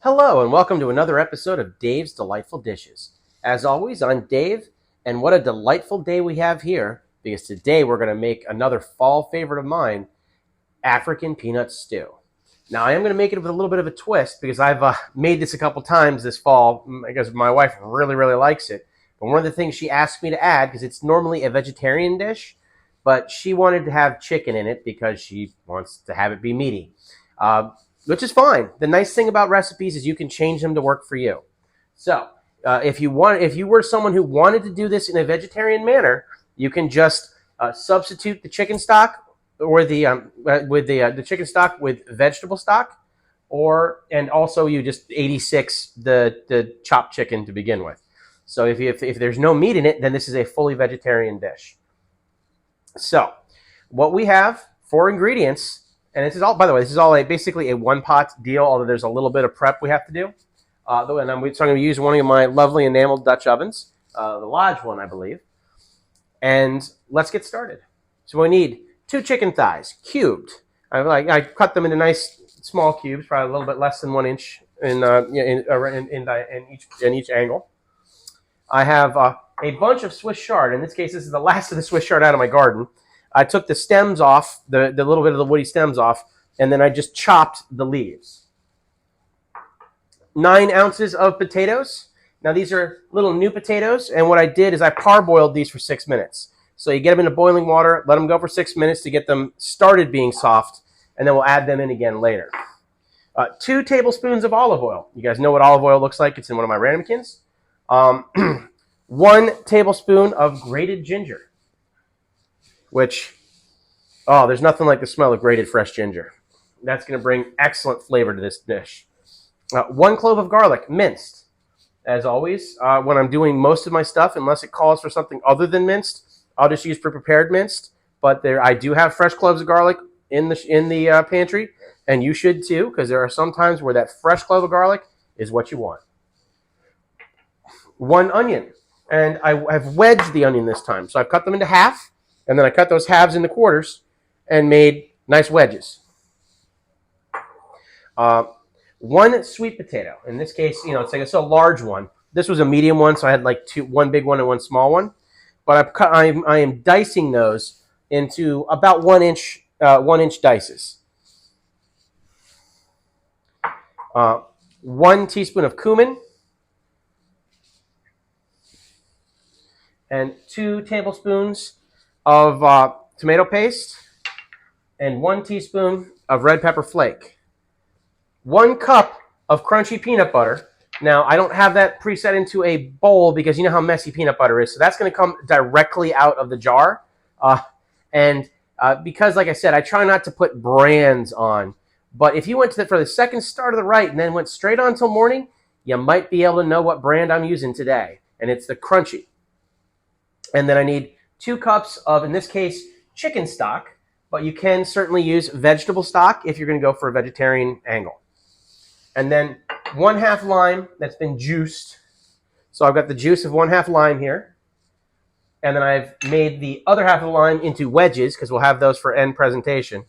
Hello, and welcome to another episode of Dave's Delightful Dishes. As always, I'm Dave, and what a delightful day we have here, because today we're going to make another fall favorite of mine, African peanut stew. Now, I am going to make it with a little bit of a twist, because I've made this a couple times this fall, because my wife really, really likes it. But one of the things she asked me to add, because it's normally a vegetarian dish, but she wanted to have chicken in it because she wants to have it be meaty. Which is fine. The nice thing about recipes is you can change them to work for you. So, if you were someone who wanted to do this in a vegetarian manner, you can just substitute the chicken stock or the chicken stock with vegetable stock, and also you just 86 the chopped chicken to begin with. So if there's no meat in it, then this is a fully vegetarian dish. So, what we have for ingredients. And this is all, by the way, this is all basically a one-pot deal, although there's a little bit of prep we have to do. So I'm going to use one of my lovely enameled Dutch ovens, the large one, I believe. And let's get started. So we need 2 chicken thighs, cubed. I cut them into nice small cubes, probably a little bit less than 1 inch in each angle. I have a bunch of Swiss chard. In this case, this is the last of the Swiss chard out of my garden. I took the stems off, the little bit of the woody stems off, and then I just chopped the leaves. 9 ounces of potatoes. Now, these are little new potatoes, and what I did is I parboiled these for 6 minutes. So you get them into boiling water, let them go for 6 minutes to get them started being soft, and then we'll add them in again later. 2 tablespoons of olive oil. You guys know what olive oil looks like. It's in one of my ramekins. 1 tablespoon of grated ginger. Which, there's nothing like the smell of grated fresh ginger. That's going to bring excellent flavor to this dish. 1 clove of garlic, minced. As always, when I'm doing most of my stuff, unless it calls for something other than minced, I'll just use prepared minced. But I do have fresh cloves of garlic in the pantry, and you should too, because there are some times where that fresh clove of garlic is what you want. 1 onion, and I've wedged the onion this time, so I've cut them into half. And then I cut those halves into quarters and made nice wedges. 1 sweet potato. In this case, it's a large one. This was a medium one, so I had like 1 big one and 1 small one. But I am dicing those into about 1 inch dices. 1 teaspoon of cumin. And 2 tablespoons of tomato paste, and 1 teaspoon of red pepper flake. 1 cup of crunchy peanut butter. Now, I don't have that preset into a bowl because you know how messy peanut butter is, so that's going to come directly out of the jar. Because, like I said, I try not to put brands on, but if you went for the second start of the right and then went straight on till morning, you might be able to know what brand I'm using today, and it's the crunchy. And then I need 2 cups of, in this case, chicken stock, but you can certainly use vegetable stock if you're going to go for a vegetarian angle. And then 1/2 lime that's been juiced. So I've got the juice of 1/2 lime here. And then I've made the other half of the lime into wedges, because we'll have those for end presentation.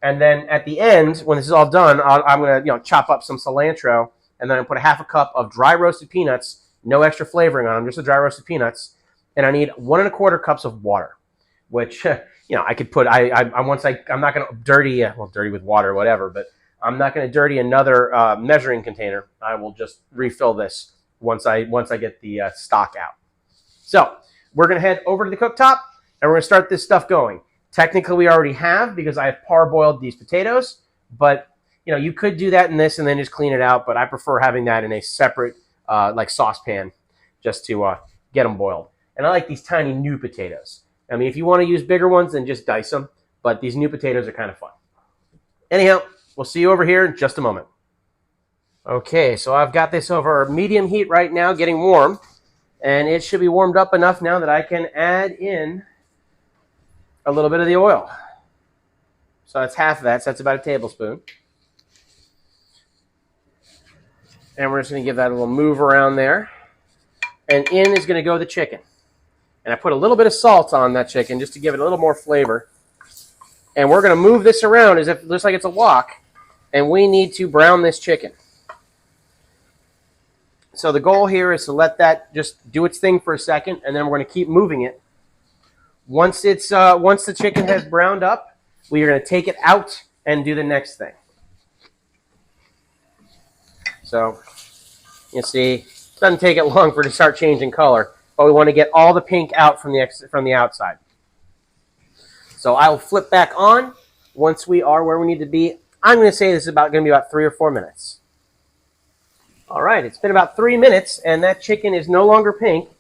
And then at the end, when this is all done, I'm going to chop up some cilantro, and then I put 1/2 cup of dry roasted peanuts, no extra flavoring on them, just the dry roasted peanuts. And I need 1 1/4 cups of water, which, I could put, I'm not going to dirty with water or whatever, but I'm not going to dirty another measuring container. I will just refill this once I get the stock out. So we're going to head over to the cooktop, and we're going to start this stuff going. Technically, we already have, because I have parboiled these potatoes, but, you could do that in this and then just clean it out, but I prefer having that in a separate, saucepan just to get them boiled. And I like these tiny new potatoes. I mean, if you want to use bigger ones, then just dice them. But these new potatoes are kind of fun. Anyhow, we'll see you over here in just a moment. Okay, so I've got this over medium heat right now, getting warm. And it should be warmed up enough now that I can add in a little bit of the oil. So that's half of that, so that's about 1 tablespoon. And we're just going to give that a little move around there. And in is going to go the chicken. And I put a little bit of salt on that chicken just to give it a little more flavor. And we're going to move this around as if it looks like it's a wok. And we need to brown this chicken. So the goal here is to let that just do its thing for a second, and then we're going to keep moving it. Once the chicken has browned up, we are going to take it out and do the next thing. So you see, it doesn't take it long for it to start changing color, but we want to get all the pink out from the outside. So I will flip back on once we are where we need to be. I'm going to say this is going to be about 3 or 4 minutes. All right, it's been about 3 minutes, and that chicken is no longer pink,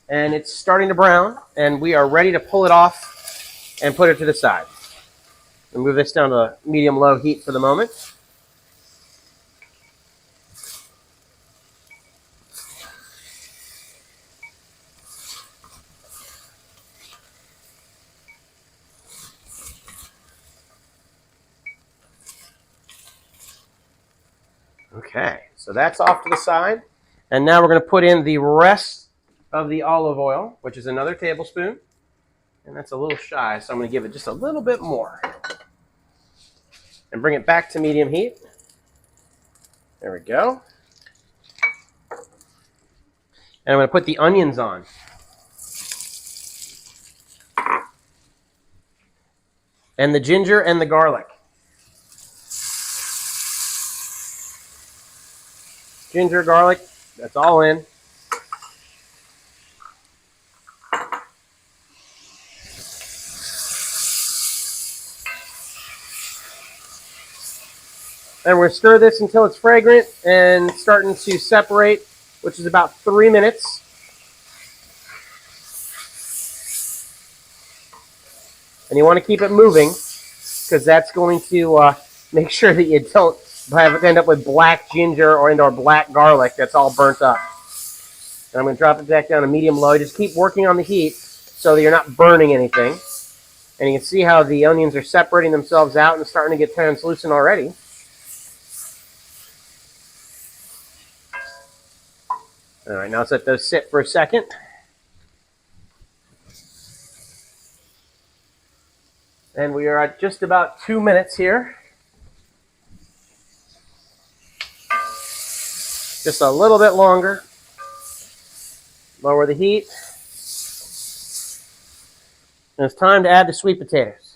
and it's starting to brown, and we are ready to pull it off and put it to the side. We'll move this down to medium-low heat for the moment. Okay, so that's off to the side. And now we're going to put in the rest of the olive oil, which is another tablespoon. And that's a little shy, so I'm going to give it just a little bit more. And bring it back to medium heat. There we go. And I'm going to put the onions on. And the ginger and the garlic. Ginger, garlic, that's all in. And we're going to stir this until it's fragrant and starting to separate, which is about 3 minutes. And you want to keep it moving because that's going to make sure that you don't end up with black ginger or black garlic that's all burnt up. And I'm going to drop it back down to medium-low. Just keep working on the heat so that you're not burning anything. And you can see how the onions are separating themselves out and starting to get translucent already. All right, now let's let those sit for a second. And we are at just about 2 minutes here. Just a little bit longer. Lower the heat. And it's time to add the sweet potatoes.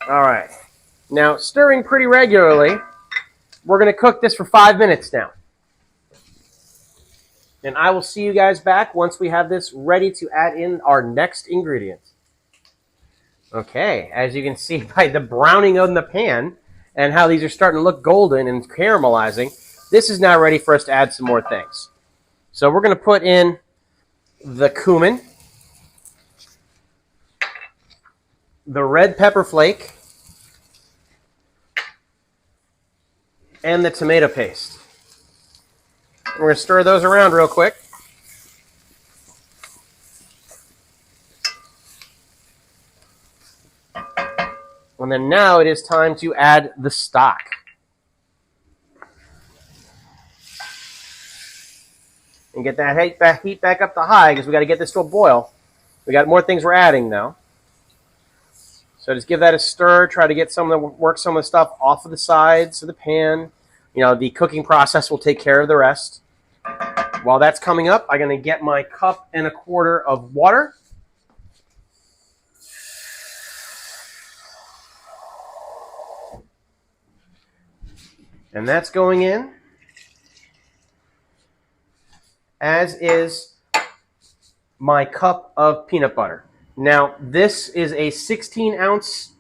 All right. Now, stirring pretty regularly. We're going to cook this for 5 minutes now. And I will see you guys back once we have this ready to add in our next ingredient. Okay, as you can see by the browning on the pan and how these are starting to look golden and caramelizing, this is now ready for us to add some more things. So we're going to put in the cumin, the red pepper flake, and the tomato paste. We're going to stir those around real quick. And then now it is time to add the stock. And get that heat back up to high because we got to get this to a boil. We got more things we're adding now. So just give that a stir. Try to get work some of the stuff off of the sides of the pan. You know, the cooking process will take care of the rest. While that's coming up, I'm going to get my 1.25 cups of water. And that's going in. As is my cup of peanut butter. Now, this is a 16-ounce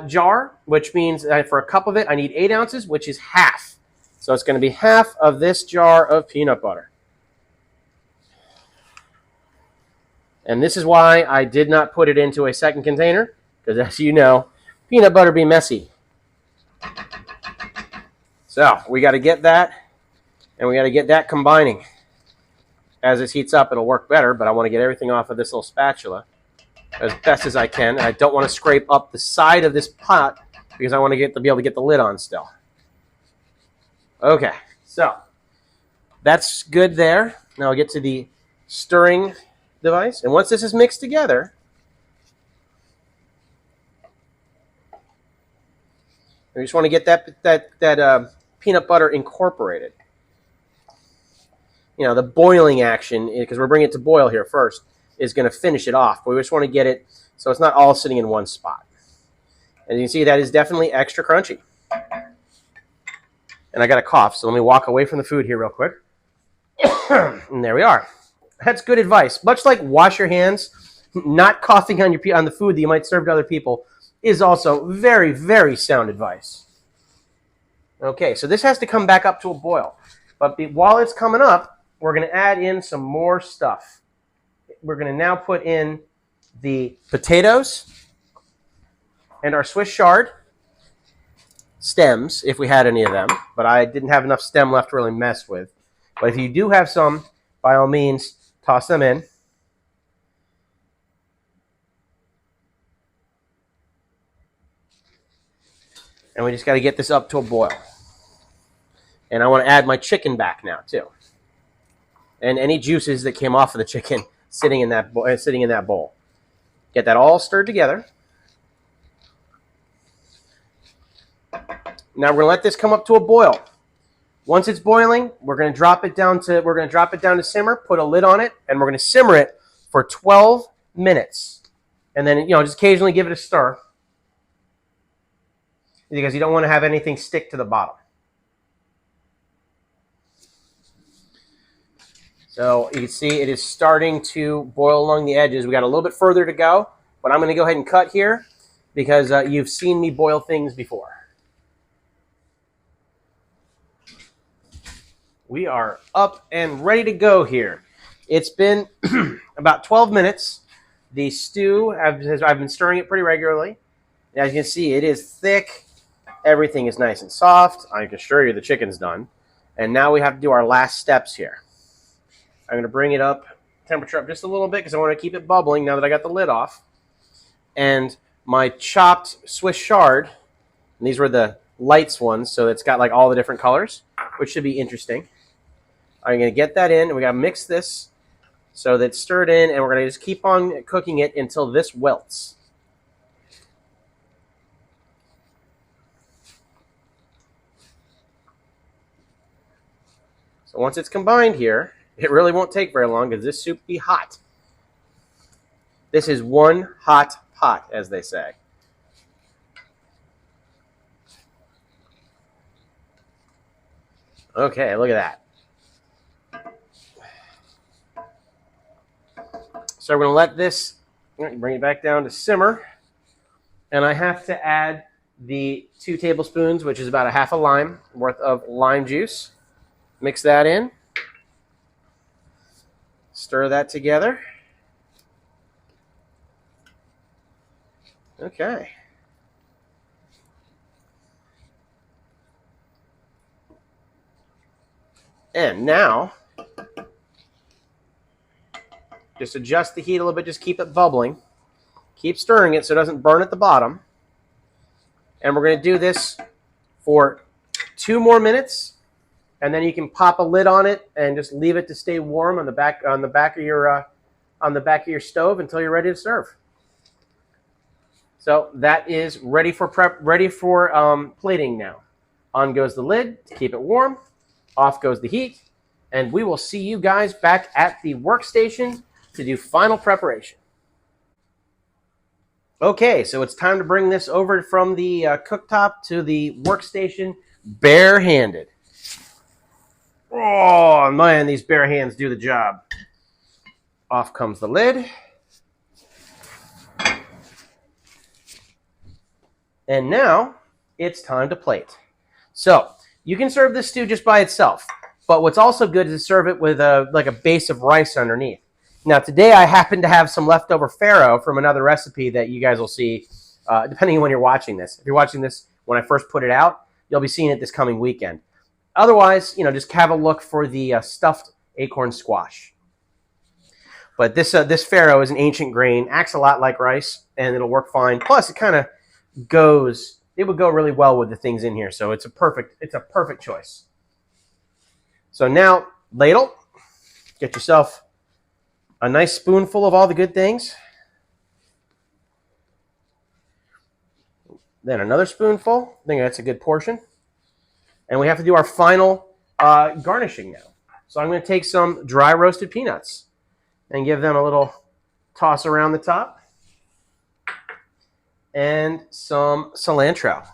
jar, which means for a cup of it, I need 8 ounces, which is half. So it's going to be half of this jar of peanut butter. And this is why I did not put it into a second container, because as you know, peanut butter be messy. So we got to get that, and we got to get that combining. As this heats up, it'll work better, but I want to get everything off of this little spatula as best as I can. And I don't want to scrape up the side of this pot because I want to be able to get the lid on still. Okay, so that's good there. Now I'll get to the stirring device. And once this is mixed together, we just want to get that peanut butter incorporated. You know, the boiling action, because we're bringing it to boil here first, is going to finish it off. But we just want to get it so it's not all sitting in one spot. And you can see that is definitely extra crunchy. And I got a cough, so let me walk away from the food here real quick. And there we are. That's good advice. Much like wash your hands, not coughing on the food that you might serve to other people is also very, very sound advice. Okay, so this has to come back up to a boil. But while it's coming up, we're going to add in some more stuff. We're going to now put in the potatoes and our Swiss chard stems, if we had any of them. But I didn't have enough stem left to really mess with. But if you do have some, by all means, toss them in. And we just got to get this up to a boil. And I want to add my chicken back now, too. And any juices that came off of the chicken sitting in that bowl. Get that all stirred together. Now we're going to let this come up to a boil. Once it's boiling, we're going to drop it down to simmer, put a lid on it, and we're going to simmer it for 12 minutes. And then, just occasionally give it a stir, because you don't want to have anything stick to the bottom. So you can see it is starting to boil along the edges. We got a little bit further to go, but I'm going to go ahead and cut here because you've seen me boil things before. We are up and ready to go here. It's been about 12 minutes. The stew, I've been stirring it pretty regularly. As you can see, it is thick. Everything is nice and soft. I can assure you the chicken's done. And now we have to do our last steps here. I'm going to bring it up, temperature up just a little bit because I want to keep it bubbling now that I got the lid off. And my chopped Swiss chard, and these were the lights ones, so it's got like all the different colors, which should be interesting. I'm going to get that in, and we got to mix this so that it's stirred in, and we're going to just keep on cooking it until this wilts. So once it's combined here, it really won't take very long because this soup be hot. This is one hot pot, as they say. Okay, look at that. So we're going to let this, bring it back down to simmer. And I have to add the 2 tablespoons, which is about a half a lime worth of lime juice. Mix that in. Stir that together. Okay. And now, just adjust the heat a little bit. Just keep it bubbling. Keep stirring it so it doesn't burn at the bottom. And we're going to do this for 2 more minutes. And then you can pop a lid on it and just leave it to stay warm on the back of your stove until you're ready to serve. So that is ready for plating now. On goes the lid to keep it warm. Off goes the heat, and we will see you guys back at the workstation to do final preparation. Okay, so it's time to bring this over from the cooktop to the workstation barehanded. Oh, man, these bare hands do the job. Off comes the lid. And now it's time to plate. So you can serve this stew just by itself, but what's also good is to serve it with a base of rice underneath. Now today I happen to have some leftover farro from another recipe that you guys will see depending on when you're watching this. If you're watching this when I first put it out, you'll be seeing it this coming weekend. Otherwise, just have a look for the stuffed acorn squash. But this farro is an ancient grain, acts a lot like rice, and it'll work fine. Plus, it would go really well with the things in here, so it's a perfect choice. So now, ladle, get yourself a nice spoonful of all the good things. Then another spoonful. I think that's a good portion. And we have to do our final garnishing now. So I'm going to take some dry roasted peanuts and give them a little toss around the top. And some cilantro.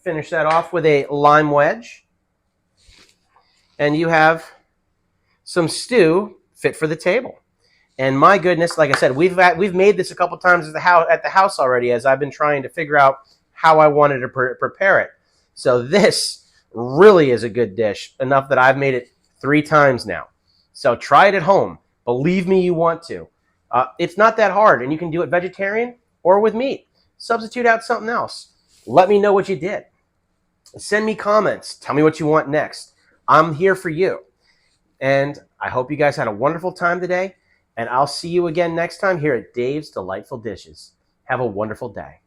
Finish that off with a lime wedge. And you have some stew fit for the table. And my goodness, like I said, we've made this a couple times at the house already, as I've been trying to figure out how I wanted to prepare it. So this really is a good dish, enough that I've made it 3 times now. So try it at home. Believe me, you want to. It's not that hard, and you can do it vegetarian or with meat. Substitute out something else. Let me know what you did. Send me comments. Tell me what you want next. I'm here for you. And I hope you guys had a wonderful time today. And I'll see you again next time here at Dave's Delightful Dishes. Have a wonderful day.